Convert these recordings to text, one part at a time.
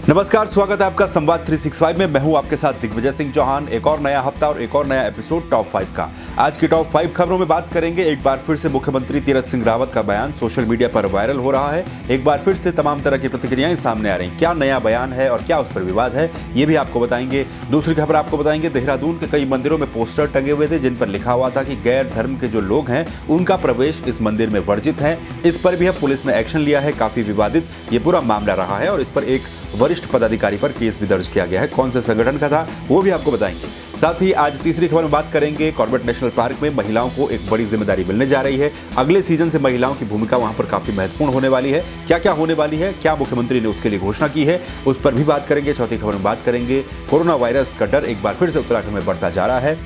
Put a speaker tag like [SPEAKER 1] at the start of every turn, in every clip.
[SPEAKER 1] नमस्कार, स्वागत है आपका संवाद 365 में। मैं हूं आपके साथ दिग्विजय सिंह चौहान। एक और नया हफ्ता और एक और नया एपिसोड टॉप 5 का। आज की टॉप 5 खबरों में बात करेंगे। एक बार फिर से मुख्यमंत्री तीरथ सिंह रावत का बयान सोशल मीडिया पर वायरल हो रहा है। एक बार फिर से तमाम तरह की प्रतिक्रियाएं सामने आ रही। क्या नया बयान है और क्या उस पर विवाद है, ये भी आपको बताएंगे। दूसरी खबर आपको बताएंगे, देहरादून के कई मंदिरों में पोस्टर टंगे हुए थे जिन पर लिखा हुआ था कि गैर धर्म के जो लोग हैं उनका प्रवेश इस मंदिर में वर्जित है। इस पर भी अब पुलिस ने एक्शन लिया है। काफी विवादित ये पूरा मामला रहा है और इस पर एक वरिष्ठ पदाधिकारी पर केस भी दर्ज किया गया है। कौन से संगठन का था वो भी आपको बताएंगे। साथ ही आज तीसरी खबर में बात करेंगे, कॉर्बेट नेशनल पार्क में महिलाओं को एक बड़ी जिम्मेदारी मिलने जा रही है। अगले सीजन से महिलाओं की भूमिका वहां पर काफी महत्वपूर्ण होने वाली है। क्या क्या होने वाली है, क्या मुख्यमंत्री ने उसके लिए घोषणा की है, उस पर भी बात करेंगे। चौथी खबर में बात करेंगे, कोरोना वायरस का डर एक बार फिर से उत्तराखंड में बढ़ता जा रहा है।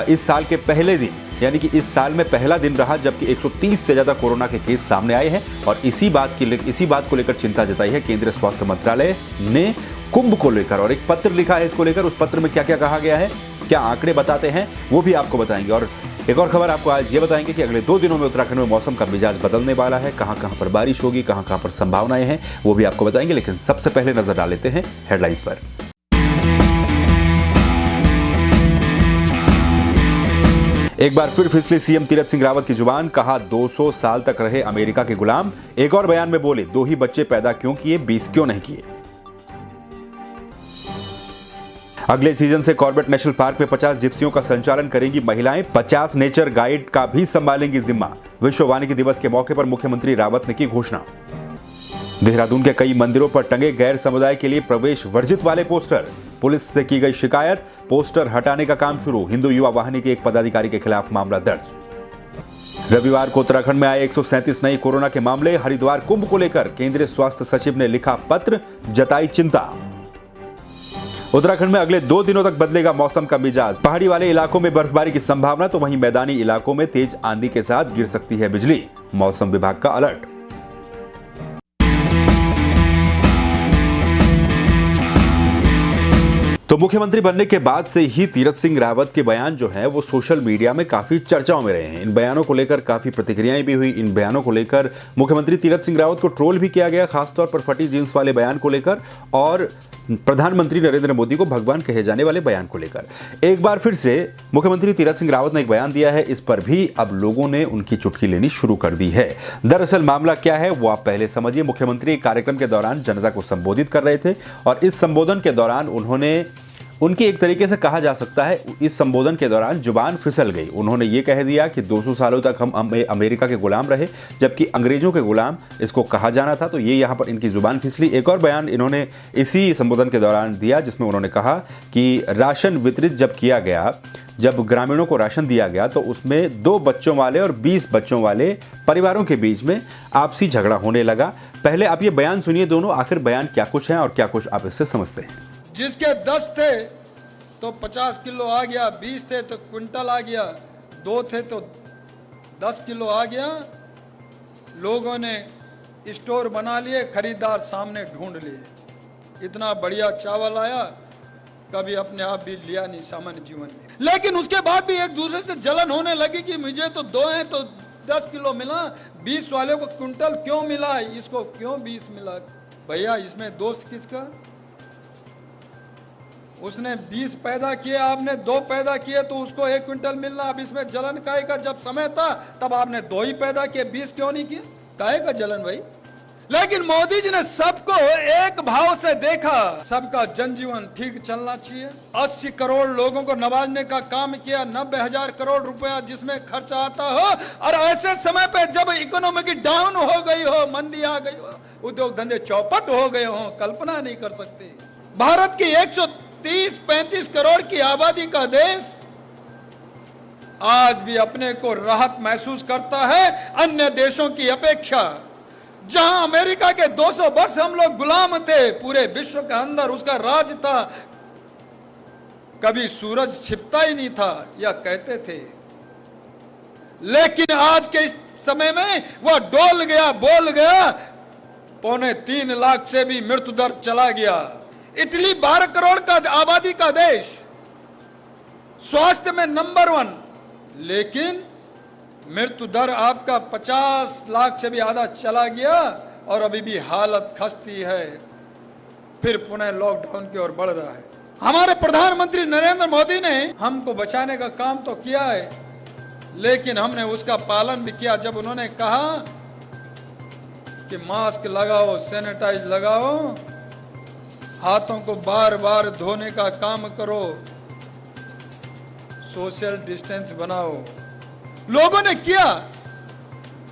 [SPEAKER 1] इस साल के पहले दिन यानी कि इस साल में पहला दिन रहा जबकि 130 से ज्यादा कोरोना के केस सामने आए हैं और इसी बात को लेकर चिंता जताई है केंद्रीय स्वास्थ्य मंत्रालय ने कुंभ को लेकर, और एक पत्र लिखा है इसको लेकर। उस पत्र में क्या क्या कहा गया है, क्या आंकड़े बताते हैं, वो भी आपको बताएंगे। और एक और खबर आपको आज ये बताएंगे कि अगले 2 दिनों में उत्तराखंड में मौसम का मिजाज बदलने वाला है। कहां कहां पर बारिश होगी, कहां कहां पर संभावनाएं हैं, वो भी आपको बताएंगे। लेकिन सबसे पहले नजर डाल लेते हैं हेडलाइंस पर। एक बार फिर फिसली सीएम तीरथ सिंह रावत की जुबान। कहा 200 साल तक रहे अमेरिका के गुलाम। एक और बयान में बोले 2 ही बच्चे पैदा क्यों किए, 20 क्यों नहीं किए। अगले सीजन से कॉर्बेट नेशनल पार्क में 50 जिप्सियों का संचालन करेंगी महिलाएं। 50 नेचर गाइड का भी संभालेंगी जिम्मा। विश्व वानिकी दिवस के मौके पर मुख्यमंत्री रावत ने की घोषणा। देहरादून के कई मंदिरों पर टंगे गैर समुदाय के लिए प्रवेश वर्जित वाले पोस्टर। पुलिस से की गई शिकायत, पोस्टर हटाने का काम शुरू। हिंदू युवा वाहिनी के एक पदाधिकारी के खिलाफ मामला दर्ज। रविवार को उत्तराखंड में आए 137 नए कोरोना के मामले। हरिद्वार कुंभ को लेकर केंद्रीय स्वास्थ्य सचिव ने लिखा पत्र, जताई चिंता। उत्तराखंड में अगले 2 दिनों तक बदलेगा मौसम का मिजाज। पहाड़ी वाले इलाकों में बर्फबारी की संभावना तो वहीं मैदानी इलाकों में तेज आंधी के साथ गिर सकती है बिजली। मौसम विभाग का अलर्ट। तो मुख्यमंत्री बनने के बाद से ही तीरथ सिंह रावत के बयान जो हैं वो सोशल मीडिया में काफी चर्चाओं में रहे हैं। इन बयानों को लेकर काफी प्रतिक्रियाएं भी हुई। इन बयानों को लेकर मुख्यमंत्री तीरथ सिंह रावत को ट्रोल भी किया गया, खासतौर पर फटी जींस वाले बयान को लेकर और प्रधानमंत्री नरेंद्र मोदी को भगवान कहे जाने वाले बयान को लेकर। एक बार फिर से मुख्यमंत्री तीरथ सिंह रावत ने एक बयान दिया है। इस पर भी अब लोगों ने उनकी चुटकी लेनी शुरू कर दी है। दरअसल मामला क्या है वो आप पहले समझिए। मुख्यमंत्री एक कार्यक्रम के दौरान जनता को संबोधित कर रहे थे और इस संबोधन के दौरान उनकी एक तरीके से कहा जा सकता है इस संबोधन के दौरान जुबान फिसल गई। उन्होंने ये कह दिया कि 200 सालों तक हम अमेरिका के गुलाम रहे जबकि अंग्रेजों के गुलाम इसको कहा जाना था। तो ये यहाँ पर इनकी जुबान फिसली। एक और बयान इन्होंने इसी संबोधन के दौरान दिया जिसमें उन्होंने कहा कि राशन वितरित जब किया गया, जब ग्रामीणों को राशन दिया गया तो उसमें 2 बच्चों वाले और 20 बच्चों वाले परिवारों के बीच में आपसी झगड़ा होने लगा। पहले आप ये बयान सुनिए दोनों, आखिर बयान क्या कुछ है और क्या कुछ आप इससे समझते हैं।
[SPEAKER 2] जिसके 10 थे तो 50 किलो आ गया, 20 थे तो क्विंटल आ गया, 2 थे तो 10 किलो आ गया। लोगों ने स्टोर बना लिए, खरीदार सामने ढूंढ लिए। इतना बढ़िया चावल आया, कभी अपने आप भी लिया नहीं सामान्य जीवन में। लेकिन उसके बाद भी एक दूसरे से जलन होने लगी कि मुझे तो 2 हैं तो 10 किलो मिला, 20 वाले को क्विंटल क्यों मिला, इसको क्यों 20 मिला। भैया इसमें दोष किसका? उसने 20 पैदा किए, आपने 2 पैदा किए तो उसको 1 क्विंटल मिलना। अब इसमें जलन काहे का? जब समय था तब आपने 2 ही पैदा किए, 20 क्यों नहीं किए? काहे का जलन भाई? लेकिन मोदी जी ने सबको एक भाव से देखा। सबका जनजीवन ठीक चलना चाहिए। 80 करोड़ लोगों को नवाजने का काम किया। 90,000 करोड़ रुपया जिसमें खर्चा आता हो, और ऐसे समय पे जब इकोनॉमी की डाउन हो गई हो, मंदी आ गई हो, उद्योग धंधे चौपट हो गए हो, कल्पना नहीं कर सकते। भारत की 130-35 करोड़ की आबादी का देश आज भी अपने को राहत महसूस करता है अन्य देशों की अपेक्षा। जहां अमेरिका के 200 वर्ष हम लोग गुलाम थे, पूरे विश्व के अंदर उसका राज था, कभी सूरज छिपता ही नहीं था, यह कहते थे। लेकिन आज के इस समय में वह डोल गया, बोल गया। 2.25 लाख से भी मृत्यु दर चला गया। इटली 12 करोड़ का आबादी का देश, स्वास्थ्य में नंबर 1, लेकिन मृत्यु दर आपका 50 लाख से भी आधा चला गया और अभी भी हालत खस्ती है, फिर पुनः लॉकडाउन की ओर बढ़ रहा है। हमारे प्रधानमंत्री नरेंद्र मोदी ने हमको बचाने का काम तो किया है, लेकिन हमने उसका पालन भी किया जब उन्होंने कहा कि मास्क लगाओ, सैनिटाइज लगाओ, हाथों को बार बार धोने का काम करो, सोशल डिस्टेंस बनाओ। लोगों ने किया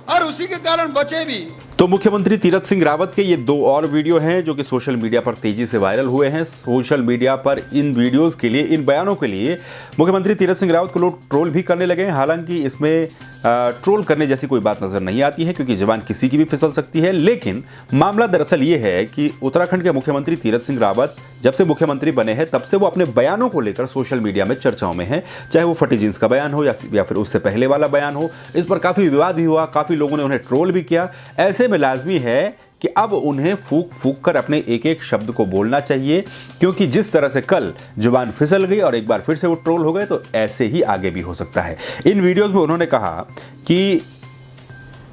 [SPEAKER 2] और उसी के कारण बचे भी।
[SPEAKER 1] तो मुख्यमंत्री तीरथ सिंह रावत के ये 2 और वीडियो हैं जो कि सोशल मीडिया पर तेजी से वायरल हुए हैं। सोशल मीडिया पर इन वीडियोस के लिए, इन बयानों के लिए मुख्यमंत्री तीरथ सिंह रावत को लोग ट्रोल भी करने लगे हैं। हालांकि इसमें ट्रोल करने जैसी कोई बात नजर नहीं आती है, क्योंकि जबान किसी की भी फिसल सकती है। लेकिन मामला दरअसल ये है कि उत्तराखंड के मुख्यमंत्री तीरथ सिंह रावत जब से मुख्यमंत्री बने हैं तब से वो अपने बयानों को लेकर सोशल मीडिया में चर्चाओं में है। चाहे वो फटी जींस का बयान हो या फिर उससे पहले वाला बयान हो, इस पर काफी विवाद भी हुआ, काफी लोगों ने उन्हें ट्रोल भी किया। ऐसे में लाजमी है कि अब उन्हें फूक फूक कर अपने एक एक शब्द को बोलना चाहिए, क्योंकि जिस तरह से कल जुबान फिसल गई और एक बार फिर से वो ट्रोल हो गए, तो ऐसे ही आगे भी हो सकता है। इन वीडियोस में उन्होंने कहा कि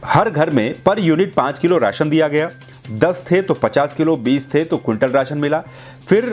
[SPEAKER 1] हर घर में पर यूनिट 5 किलो राशन दिया गया, 10 थे तो 50 किलो, 20 थे तो क्विंटल राशन मिला। फिर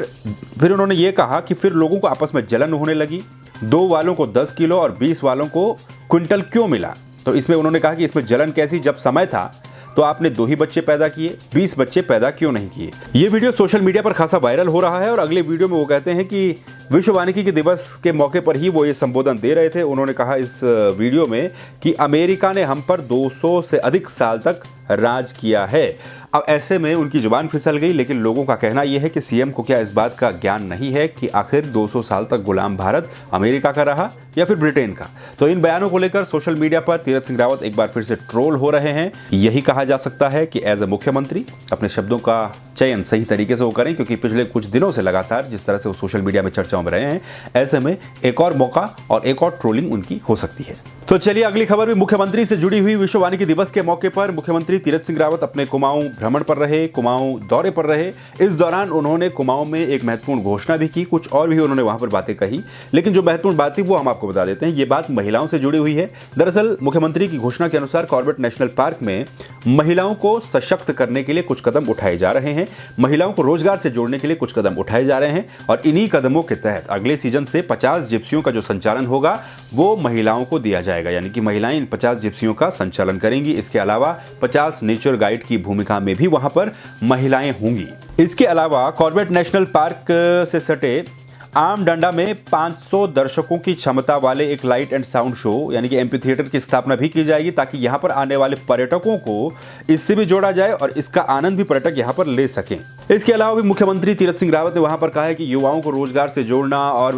[SPEAKER 1] उन्होंने ये कहा कि फिर लोगों को आपस में जलन होने लगी, 2 वालों को 10 किलो और 20 वालों को क्विंटल क्यों मिला। तो इसमें उन्होंने कहा कि इसमें जलन कैसी, जब समय था तो आपने 2 ही बच्चे पैदा किए, 20 बच्चे पैदा क्यों नहीं किए। ये वीडियो सोशल मीडिया पर खासा वायरल हो रहा है और अगले वीडियो में वो कहते हैं कि विश्व वानिकी के दिवस के मौके पर ही वो ये संबोधन दे रहे थे। उन्होंने कहा इस वीडियो में कि अमेरिका ने हम पर 200 से अधिक साल तक राज किया है। अब ऐसे में उनकी जुबान फिसल गई, लेकिन लोगों का कहना यह है कि सीएम को क्या इस बात का ज्ञान नहीं है कि आखिर 200 साल तक गुलाम भारत अमेरिका का रहा या फिर ब्रिटेन का। तो इन बयानों को लेकर सोशल मीडिया पर तीरथ सिंह रावत एक बार फिर से ट्रोल हो रहे हैं। यही कहा जा सकता है कि एज ए मुख्यमंत्री अपने शब्दों का चयन सही तरीके से वो करें, क्योंकि पिछले कुछ दिनों से लगातार जिस तरह से वो सोशल मीडिया में चर्चाओं में रहे हैं, ऐसे में एक और मौका और एक और ट्रोलिंग उनकी हो सकती है। तो चलिए अगली खबर भी मुख्यमंत्री से जुड़ी हुई। विश्व वानिकी दिवस के मौके पर मुख्यमंत्री तीरथ सिंह रावत अपने कुमाऊं भ्रमण पर रहे, कुमाऊं दौरे पर रहे। इस दौरान उन्होंने कुमाऊं में एक महत्वपूर्ण घोषणा भी की, कुछ और भी उन्होंने वहां पर बातें कही, लेकिन जो महत्वपूर्ण बात थी वो हम आपको बता देते हैं। ये बात महिलाओं से जुड़ी हुई है। दरअसल मुख्यमंत्री की घोषणा के अनुसार कॉर्बेट नेशनल पार्क में महिलाओं को सशक्त करने के लिए कुछ कदम उठाए जा रहे हैं, महिलाओं को रोजगार से जोड़ने के लिए कुछ कदम उठाए जा रहे हैं और इन्हीं कदमों के तहत अगले सीजन से 50 जिप्सियों का जो संचालन होगा वो महिलाओं को दिया जाएगा, यानी कि महिलाएं इन 50 जिप्सियों का संचालन करेंगी। इसके अलावा 50 नेचर गाइड की भूमिका में भी वहां पर महिलाएं होंगी। इसके अलावा कॉर्बेट नेशनल पार्क से सटे आम डंडा में 500 दर्शकों की क्षमता वाले एक लाइट एंड साउंड शो यानी कि एम्पी थिएटर की स्थापना भी की जाएगी, ताकि यहां पर आने वाले पर्यटकों को इससे भी जोड़ा जाए और इसका आनंद भी पर्यटक यहां पर ले सकें। इसके अलावा भी मुख्यमंत्री तीरथ सिंह रावत ने वहां पर कहा है कि युवाओं को रोजगार से जोड़ना और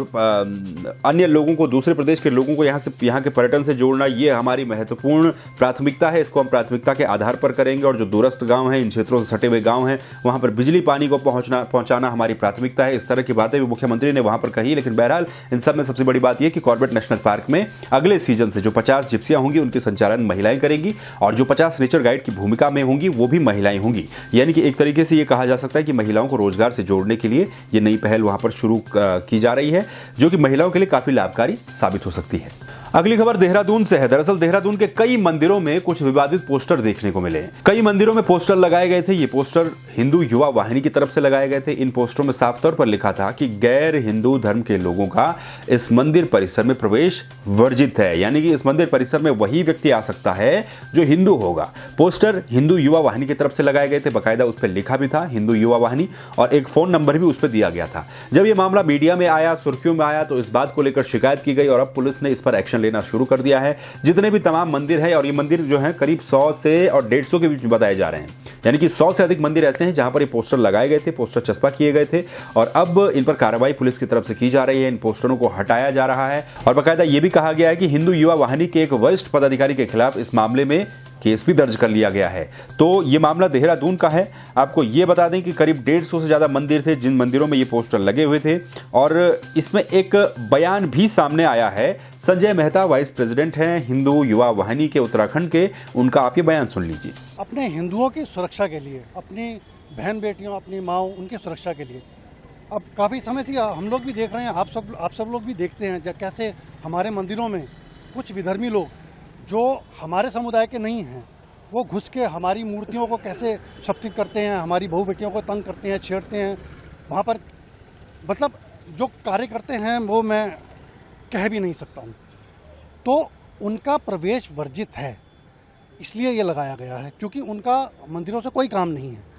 [SPEAKER 1] अन्य लोगों को, दूसरे प्रदेश के लोगों को यहाँ के पर्यटन से जोड़ना, ये हमारी महत्वपूर्ण प्राथमिकता है। इसको हम प्राथमिकता के आधार पर करेंगे और जो दूरस्थ गाँव हैं, इन क्षेत्रों से सटे हुए गाँव हैं, वहाँ पर बिजली पानी को पहुँचाना हमारी प्राथमिकता है। इस तरह की बातें भी मुख्यमंत्री ने वहां पर कही। लेकिन बहरहाल इन सब में सबसे बड़ी बात यह कि कॉर्बेट नेशनल पार्क में अगले सीजन से जो 50 जिप्सियां होंगी उनके संचालन महिलाएं करेंगी और जो 50 नेचर गाइड की भूमिका में होंगी वो भी महिलाएं होंगी। यानी कि एक तरीके से ये कहा जा सकता है कि महिलाओं को रोजगार से जोड़ने के लिए ये नई पहल वहां पर शुरू की जा रही है, जो कि महिलाओं के लिए काफी लाभकारी साबित हो सकती है। अगली खबर देहरादून से है। दरअसल देहरादून के कई मंदिरों में कुछ विवादित पोस्टर देखने को मिले। कई मंदिरों में पोस्टर लगाए गए थे। ये पोस्टर हिंदू युवा वाहिनी की तरफ से लगाए गए थे। इन पोस्टरों में साफ तौर पर लिखा था कि गैर हिंदू धर्म के लोगों का इस मंदिर परिसर में प्रवेश वर्जित है, यानी कि इस मंदिर परिसर में वही व्यक्ति आ सकता है जो हिंदू होगा। पोस्टर हिंदू युवा वाहिनी की तरफ से लगाए गए थे, बाकायदा उस पर लिखा भी था हिंदू युवा वाहिनी और एक फोन नंबर भी उस पर दिया गया था। जब ये मामला मीडिया में आया, सुर्खियों में आया, तो इस बात को लेकर शिकायत की गई और अब पुलिस ने इस पर एक्शन लेना शुरू कर दिया है। जितने भी तमाम मंदिर है, और ये मंदिर जो है करीब 100 से और 150 के बीच में बताए जा रहे हैं, यानी कि 100 से अधिक मंदिर ऐसे हैं जहां पर ये पोस्टर लगाए गए थे, पोस्टर चस्पा किए गए थे और अब इन पर कार्रवाई पुलिस की तरफ से की जा रही है। इन पोस्टरों को हटाया जा रहा है और बाकायदा ये भी कहा गया है कि हिंदू युवा वाहिनी के एक वरिष्ठ पदाधिकारी के खिलाफ इस मामले में केस भी दर्ज कर लिया गया है। तो ये मामला देहरादून का है। आपको ये बता दें कि करीब 150 से ज़्यादा मंदिर थे जिन मंदिरों में ये पोस्टर लगे हुए थे और इसमें एक बयान भी सामने आया है। संजय मेहता वाइस प्रेसिडेंट हैं हिंदू युवा वाहिनी के उत्तराखंड के, उनका आप ये बयान सुन लीजिए।
[SPEAKER 3] अपने हिंदुओं की सुरक्षा के लिए, अपनी बहन बेटियों, अपनी माँओं, उनकी सुरक्षा के लिए अब काफ़ी समय से हम लोग भी देख रहे हैं, आप सब लोग भी देखते हैं जब कैसे हमारे मंदिरों में कुछ विधर्मी लोग जो हमारे समुदाय के नहीं हैं वो घुस के हमारी मूर्तियों को कैसे क्षतित करते हैं, हमारी बहू बेटियों को तंग करते हैं, छेड़ते हैं। वहाँ पर मतलब जो कार्य करते हैं वो मैं कह भी नहीं सकता हूँ। तो उनका प्रवेश वर्जित है, इसलिए ये लगाया गया है, क्योंकि उनका मंदिरों से कोई काम नहीं है।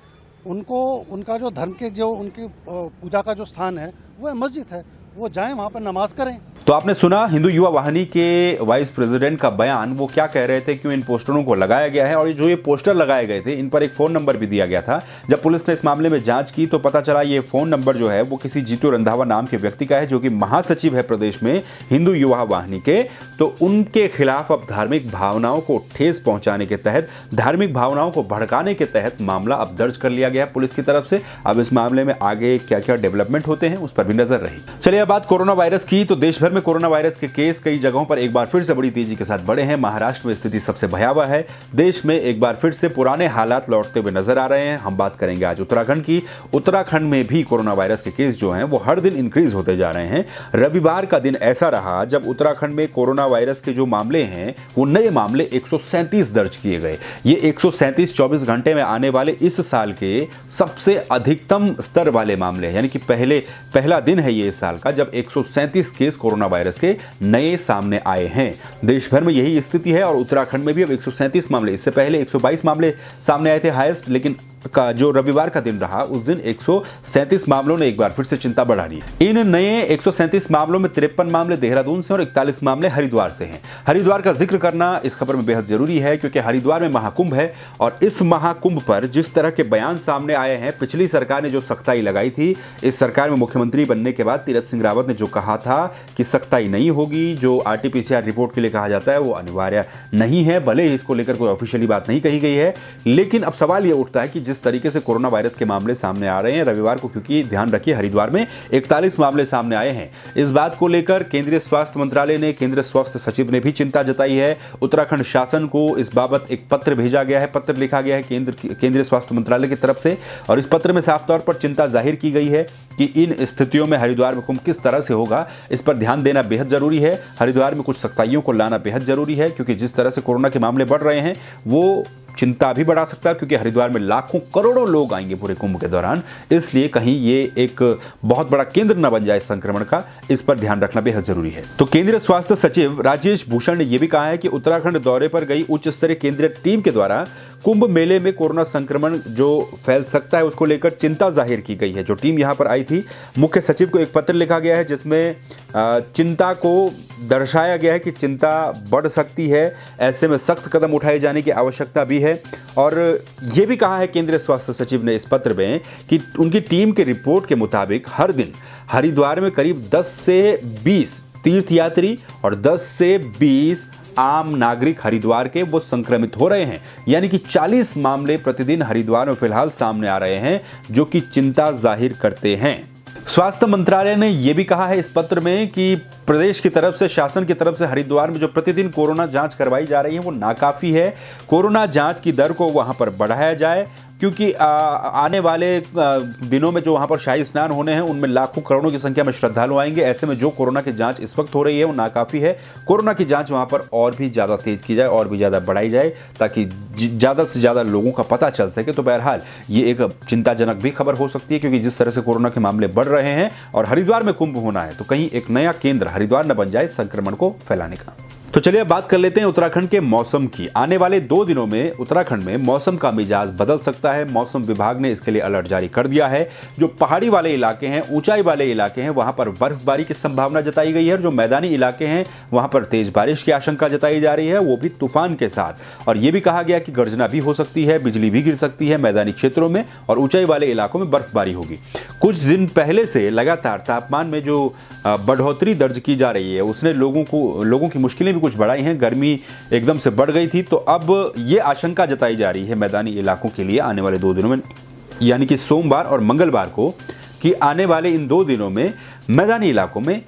[SPEAKER 3] उनको उनका जो धर्म के जो उनकी पूजा का जो स्थान है वो है मस्जिद है, वो जाएं वहाँ पर नमाज करें।
[SPEAKER 1] तो आपने सुना हिंदू युवा वाहिनी के वाइस प्रेसिडेंट का बयान, वो क्या कह रहे थे, क्यों इन पोस्टरों को लगाया गया है। और जो ये पोस्टर लगाए गए थे इन पर एक फ़ोन नंबर भी दिया गया था। जब पुलिस ने इस मामले में जांच की तो पता चला ये फ़ोन नंबर जो है वो किसी जीतू रंधावा नाम के व्यक्ति का है, जो कि महासचिव है प्रदेश में हिंदू युवा वाहिनी के। तो उनके खिलाफ अब धार्मिक भावनाओं को ठेस पहुंचाने के तहत, धार्मिक भावनाओं को भड़काने के तहत मामला अब दर्ज कर लिया गया पुलिस की तरफ से। अब इस मामले में आगे क्या क्या डेवलपमेंट होते हैं उस पर भी नजर रही। चलिए अब बात कोरोना वायरस की। तो देश भर में कोरोना वायरस के केस कई जगहों पर एक बार फिर से बड़ी तेजी के साथ बढ़े हैं। महाराष्ट्र में स्थिति सबसे भयावह है। देश में एक बार फिर से पुराने हालात लौटते हुए नजर आ रहे हैं। हम बात करेंगे आज उत्तराखंड की। उत्तराखंड में भी कोरोना वायरस के केस जो हैं वो हर दिन इंक्रीज होते जा रहे हैं। रविवार का दिन ऐसा रहा जब उत्तराखंड में कोरोना वायरस के जो मामले हैं वो नए मामले 137 दर्ज किए गए। ये 137 24 घंटे में आने वाले इस साल के सबसे अधिकतम स्तर वाले मामले हैं, यानी कि पहला दिन है ये इस साल का जब 137 केस कोरोना वायरस के नए सामने आए हैं। देश भर में यही स्थिति है और उत्तराखंड में भी अब 137 मामले, इससे पहले 122 मामले सामने आए थे हाईएस्ट, लेकिन का जो रविवार का दिन रहा उस दिन 137 मामलों ने एक बार फिर से चिंता बढ़ा दी। इन नए 137 मामलों में 53 मामले देहरादून से और 41 मामले हरिद्वार से हैं। हरिद्वार का जिक्र करना इस खबर में बेहद जरूरी है क्योंकि हरिद्वार में महाकुंभ है और इस महाकुंभ पर जिस तरह के बयान सामने आए हैं, पिछली सरकार ने जो सख्ताई लगाई थी, इस सरकार में मुख्यमंत्री बनने के बाद तीरथ सिंह रावत ने जो कहा था कि सख्ताई नहीं होगी, जो RT-PCR रिपोर्ट के लिए कहा जाता है वो अनिवार्य नहीं है, भले ही इसको लेकर कोई ऑफिशियली बात नहीं कही गई है। लेकिन अब सवाल यह उठता है कि जिस तरीके से कोरोना वायरस के मामले सामने आ रहे हैं रविवार को, क्योंकि ध्यान रखिए हरिद्वार में 41 मामले सामने आए हैं, इस बात को लेकर केंद्रीय स्वास्थ्य मंत्रालय ने, केंद्रीय स्वास्थ्य सचिव ने भी चिंता जताई है। उत्तराखंड शासन को इस बाबत एक पत्र भेजा गया है, पत्र लिखा गया है केंद्रीय स्वास्थ्य मंत्रालय की तरफ से और इस पत्र में साफ तौर पर चिंता जाहिर की गई है कि इन स्थितियों में हरिद्वार में कुंभ किस तरह से होगा, इस पर ध्यान देना बेहद जरूरी है। हरिद्वार में कुछ सख्ताइयों को लाना बेहद जरूरी है क्योंकि जिस तरह से कोरोना के मामले बढ़ रहे हैं वो चिंता भी बढ़ा सकता है क्योंकि हरिद्वार में लाखों करोड़ों लोग आएंगे पूरे कुंभ के दौरान, इसलिए कहीं ये एक बहुत बड़ा केंद्र न बन जाए संक्रमण का, इस पर ध्यान रखना बेहद जरूरी है। तो केंद्रीय स्वास्थ्य सचिव राजेश भूषण ने यह भी कहा है कि उत्तराखंड दौरे पर गई उच्च स्तरीय केंद्रीय टीम के द्वारा कुंभ मेले में कोरोना संक्रमण जो फैल सकता है उसको लेकर चिंता जाहिर की गई है। जो टीम यहां पर आई थी, मुख्य सचिव को एक पत्र लिखा गया है जिसमें चिंता को दर्शाया गया है कि चिंता बढ़ सकती है, ऐसे में सख्त कदम उठाए जाने की आवश्यकता भी है। और यह भी कहा है केंद्रीय स्वास्थ्य सचिव ने इस पत्र में कि उनकी टीम की रिपोर्ट के मुताबिक हर दिन हरिद्वार में करीब 10 से 20 तीर्थयात्री और 10 से 20 आम नागरिक हरिद्वार के वो संक्रमित हो रहे हैं, यानी कि 40 मामले प्रतिदिन हरिद्वार में फिलहाल सामने आ रहे हैं जो कि चिंता जाहिर करते हैं। स्वास्थ्य मंत्रालय ने यह भी कहा है इस पत्र में कि प्रदेश की तरफ से, शासन की तरफ से हरिद्वार में जो प्रतिदिन कोरोना जांच करवाई जा रही है वो नाकाफी है। कोरोना जांच की दर को वहां पर बढ़ाया जाए क्योंकि आने वाले दिनों में जो वहां पर शाही स्नान होने हैं उनमें लाखों करोड़ों की संख्या में श्रद्धालु आएंगे। ऐसे में जो कोरोना की जांच इस वक्त हो रही है वो नाकाफी है। कोरोना की जांच वहां पर और भी ज़्यादा तेज की जाए, और भी ज़्यादा बढ़ाई जाए ताकि ज़्यादा से ज़्यादा लोगों का पता चल सके। तो बहरहाल ये एक चिंताजनक भी खबर हो सकती है क्योंकि जिस तरह से कोरोना के मामले बढ़ रहे हैं और हरिद्वार में कुंभ होना है तो कहीं एक नया केंद्र हरिद्वार न बन जाए संक्रमण को फैलाने का। तो चलिए अब बात कर लेते हैं उत्तराखंड के मौसम की। आने वाले 2 दिनों में उत्तराखंड में मौसम का मिजाज बदल सकता है। मौसम विभाग ने इसके लिए अलर्ट जारी कर दिया है। जो पहाड़ी वाले इलाके हैं, ऊंचाई वाले इलाके हैं, वहां पर बर्फबारी की संभावना जताई गई है और जो मैदानी इलाके हैं वहां पर तेज बारिश की आशंका जताई जा रही है, वो भी तूफान के साथ। और यह भी कहा गया कि गर्जना भी हो सकती है, बिजली भी गिर सकती है मैदानी क्षेत्रों में और ऊंचाई वाले इलाकों में बर्फबारी होगी। कुछ दिन पहले से लगातार तापमान में जो बढ़ोतरी दर्ज की जा रही है उसने लोगों की मुश्किलें भी कुछ बढ़ाई हैं। गर्मी एकदम से बढ़ गई थी, तो अब ये आशंका जताई जा रही है मैदानी इलाकों के लिए आने वाले 2 दिनों में, यानी कि सोमवार और मंगलवार को, कि आने वाले इन 2 दिनों में मैदानी इलाकों में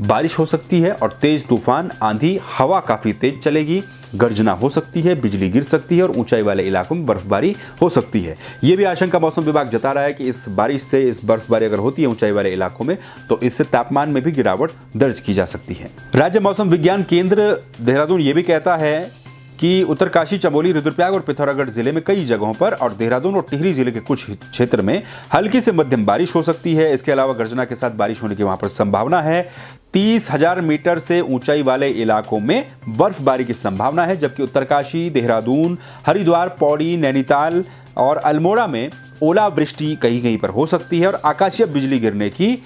[SPEAKER 1] बारिश हो सकती है और तेज तूफान, आंधी, हवा काफी तेज चलेगी, गर्जना हो सकती है, बिजली गिर सकती है और ऊंचाई वाले इलाकों में बर्फबारी हो सकती है। ये भी आशंका मौसम विभाग जता रहा है कि इस बारिश से, इस बर्फबारी अगर होती है ऊंचाई वाले इलाकों में, तो इससे तापमान में भी गिरावट दर्ज की जा सकती है। राज्य मौसम विज्ञान केंद्र देहरादून ये भी कहता है कि उत्तरकाशी, चमोली, रुद्रप्रयाग और पिथौरागढ़ जिले में कई जगहों पर और देहरादून और टिहरी जिले के कुछ क्षेत्र में हल्की से मध्यम बारिश हो सकती है। इसके अलावा गर्जना के साथ बारिश होने की वहां पर संभावना है। 30,000 मीटर से ऊंचाई वाले इलाकों में बर्फबारी की संभावना है, जबकि उत्तरकाशी, देहरादून, हरिद्वार, पौड़ी, नैनीताल और अल्मोड़ा में ओलावृष्टि कहीं कहीं पर हो सकती है और आकाशीय बिजली गिरने की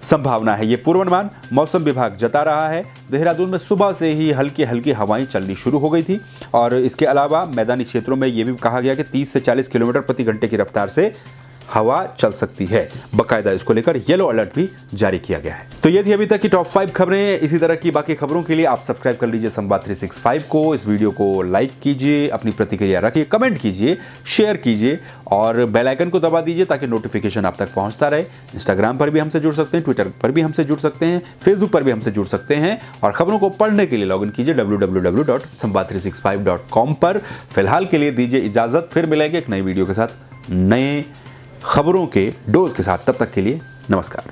[SPEAKER 1] संभावना है। ये पूर्वानुमान मौसम विभाग जता रहा है। देहरादून में सुबह से ही हल्की हल्की हवाएं चलनी शुरू हो गई थी और इसके अलावा मैदानी क्षेत्रों में ये भी कहा गया कि 30 से 40 किलोमीटर प्रति घंटे की रफ्तार से हवा चल सकती है। बाकायदा इसको लेकर येलो अलर्ट भी जारी किया गया है। तो ये थी अभी तक की टॉप 5 खबरें। इसी तरह की बाकी खबरों के लिए आप सब्सक्राइब कर लीजिए संवाद 365 को। इस वीडियो को लाइक कीजिए, अपनी प्रतिक्रिया रखिए, कमेंट कीजिए, शेयर कीजिए और बेल आइकन को दबा दीजिए ताकि नोटिफिकेशन आप तक पहुंचता रहे। इंस्टाग्राम पर भी हमसे जुड़ सकते हैं, ट्विटर पर भी हमसे जुड़ सकते हैं, फेसबुक पर भी हमसे जुड़ सकते हैं और खबरों को पढ़ने के लिए लॉग इन कीजिए www.samvad365.com पर। फिलहाल के लिए दीजिए इजाजत, फिर मिलेंगे एक नई वीडियो के साथ, नए खबरों के डोज के साथ। तब तक के लिए नमस्कार।